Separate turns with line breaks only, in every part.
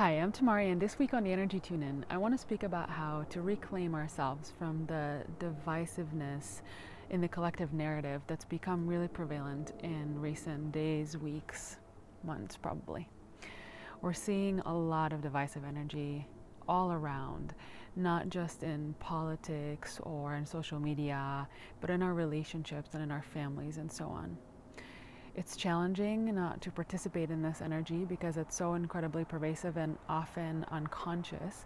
Hi, I'm Tamary, and this week on the Energy Tune In, I want to speak about how to reclaim ourselves from the divisiveness in the collective narrative that's become really prevalent in recent days, weeks, months, probably. We're seeing a lot of divisive energy all around, not just in politics or in social media, but in our relationships and in our families and so on. It's challenging not to participate in this energy because it's so incredibly pervasive and often unconscious.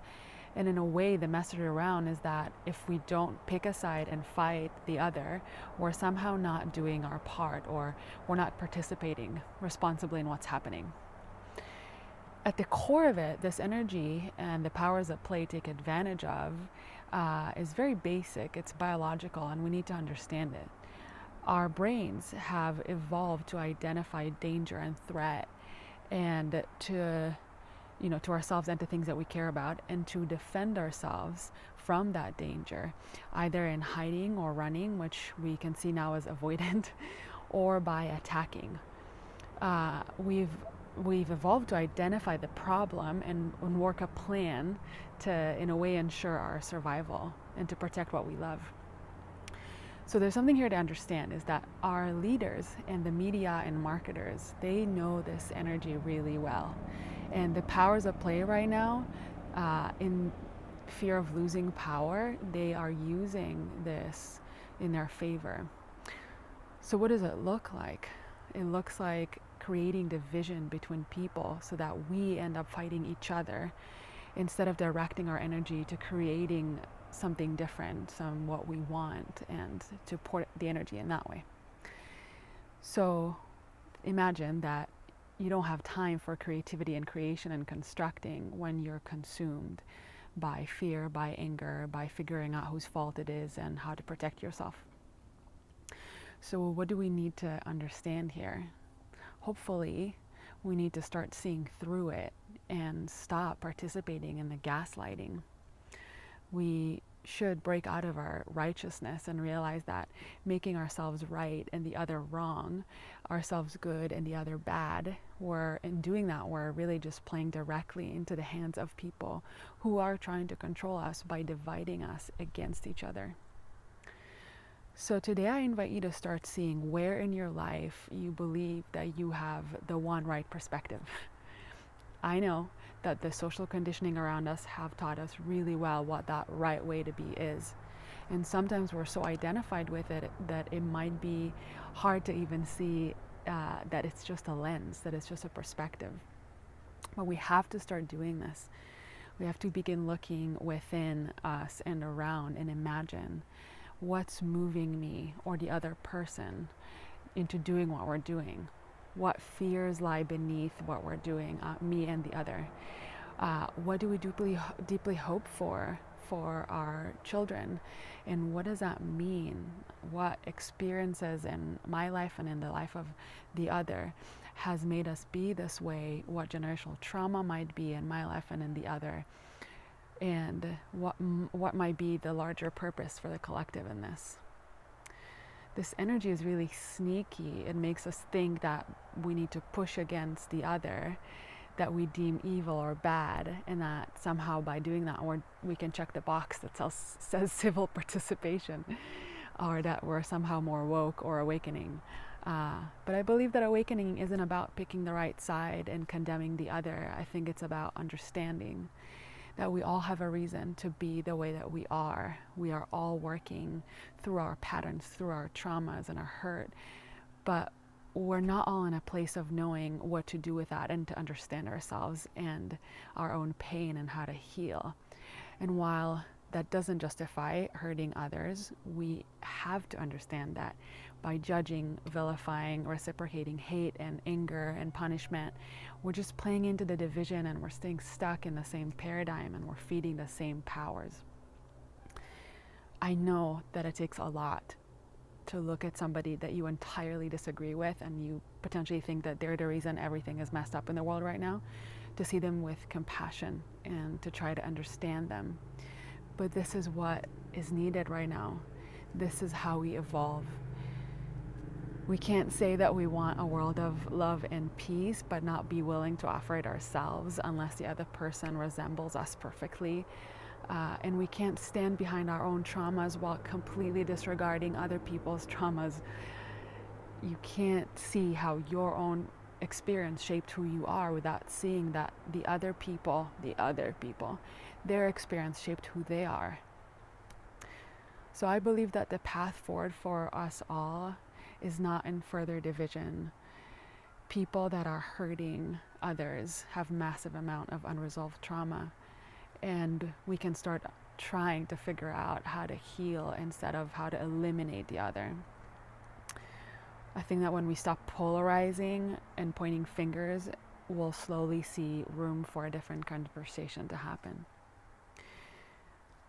And in a way, the message around is that if we don't pick a side and fight the other, we're somehow not doing our part or we're not participating responsibly in what's happening. At the core of it, this energy and the powers that play take advantage of is very basic, it's biological, and we need to understand it. Our brains have evolved to identify danger and threat and to ourselves and to things that we care about, and to defend ourselves from that danger, either in hiding or running, which we can see now as avoidant, or by attacking. We've evolved to identify the problem and work a plan to, in a way, ensure our survival and to protect what we love. So there's something here to understand, is that our leaders and the media and marketers, they know this energy really well. And the powers at play right now, in fear of losing power, they are using this in their favor. So what does it look like? It looks like creating division between people so that we end up fighting each other instead of directing our energy to creating something different, what we want, and to pour the energy in that way. So imagine that you don't have time for creativity and creation and constructing when you're consumed by fear, by anger, by figuring out whose fault it is and how to protect yourself. So what do we need to understand here? Hopefully, we need to start seeing through it and stop participating in the gaslighting. We should break out of our righteousness and realize that making ourselves right and the other wrong, ourselves good and the other bad, in doing that, we're really just playing directly into the hands of people who are trying to control us by dividing us against each other. So today I invite you to start seeing where in your life you believe that you have the one right perspective. I know that the social conditioning around us have taught us really well what that right way to be is. And sometimes we're so identified with it that it might be hard to even see that it's just a lens, that it's just a perspective. But we have to start doing this. We have to begin looking within us and around and imagine what's moving me or the other person into doing what we're doing. What fears lie beneath what we're doing, me and the other? What do we deeply hope for our children? And what does that mean? What experiences in my life and in the life of the other has made us be this way? What generational trauma might be in my life and in the other? And what might be the larger purpose for the collective in this? This energy is really sneaky. It makes us think that we need to push against the other that we deem evil or bad, and that somehow by doing that we can check the box that says civil participation, or that we're somehow more woke or awakening. But I believe that awakening isn't about picking the right side and condemning the other. I think it's about understanding that we all have a reason to be the way that we are. We are all working through our patterns, through our traumas and our hurt, but we're not all in a place of knowing what to do with that and to understand ourselves and our own pain and how to heal. And while that doesn't justify hurting others, we have to understand that by judging, vilifying, reciprocating hate and anger and punishment, we're just playing into the division and we're staying stuck in the same paradigm and we're feeding the same powers. I know that it takes a lot to look at somebody that you entirely disagree with and you potentially think that they're the reason everything is messed up in the world right now, to see them with compassion and to try to understand them. But this is what is needed right now. This is how we evolve. We can't say that we want a world of love and peace, but not be willing to offer it ourselves unless the other person resembles us perfectly. And we can't stand behind our own traumas while completely disregarding other people's traumas. You can't see how your own experience shaped who you are without seeing that the other people, their experience shaped who they are. So I believe that the path forward for us all is not in further division. People that are hurting others have massive amount of unresolved trauma, and we can start trying to figure out how to heal instead of how to eliminate the other. I think that when we stop polarizing and pointing fingers, we'll slowly see room for a different conversation to happen.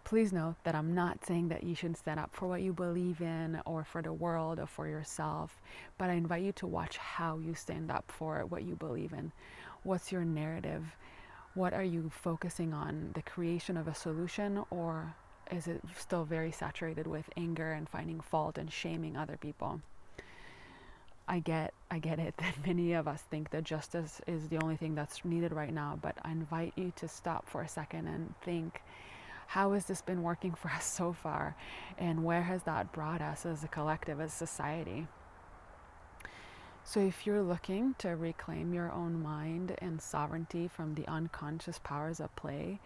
Please note that I'm not saying that you should stand up for what you believe in or for the world or for yourself, but I invite you to watch how you stand up for what you believe in. What's your narrative? What are you focusing on? The creation of a solution, or is it still very saturated with anger and finding fault and shaming other people? I get it that many of us think that justice is the only thing that's needed right now, but I invite you to stop for a second and think, how has this been working for us so far? And where has that brought us as a collective, as society? So if you're looking to reclaim your own mind and sovereignty from the unconscious powers at play,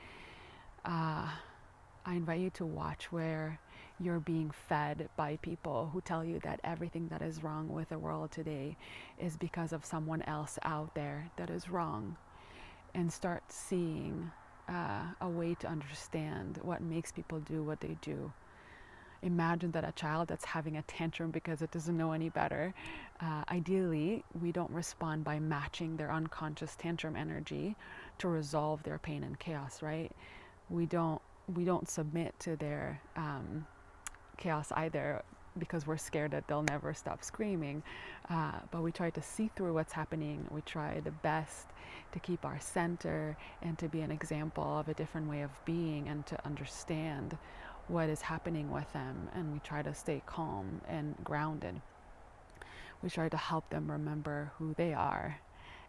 I invite you to watch where you're being fed by people who tell you that everything that is wrong with the world today is because of someone else out there that is wrong, and start seeing a way to understand what makes people do what they do. Imagine that a child that's having a tantrum because it doesn't know any better, ideally, we don't respond by matching their unconscious tantrum energy to resolve their pain and chaos, right? We don't submit to their chaos either, because we're scared that they'll never stop screaming. But we try to see through what's happening. We try the best to keep our center and to be an example of a different way of being and to understand what is happening with them. And we try to stay calm and grounded. We try to help them remember who they are.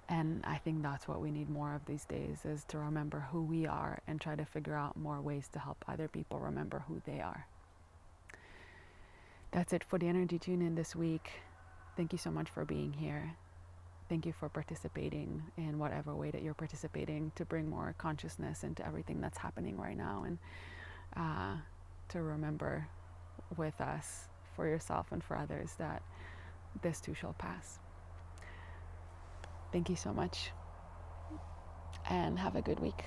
And I think that's what we need more of these days, is to remember who we are and try to figure out more ways to help other people remember who they are. That's it for the Energy Tune In this week. Thank you so much for being here. Thank you for participating in whatever way that you're participating to bring more consciousness into everything that's happening right now, and to remember with us, for yourself and for others, that this too shall pass. Thank you so much, and have a good week.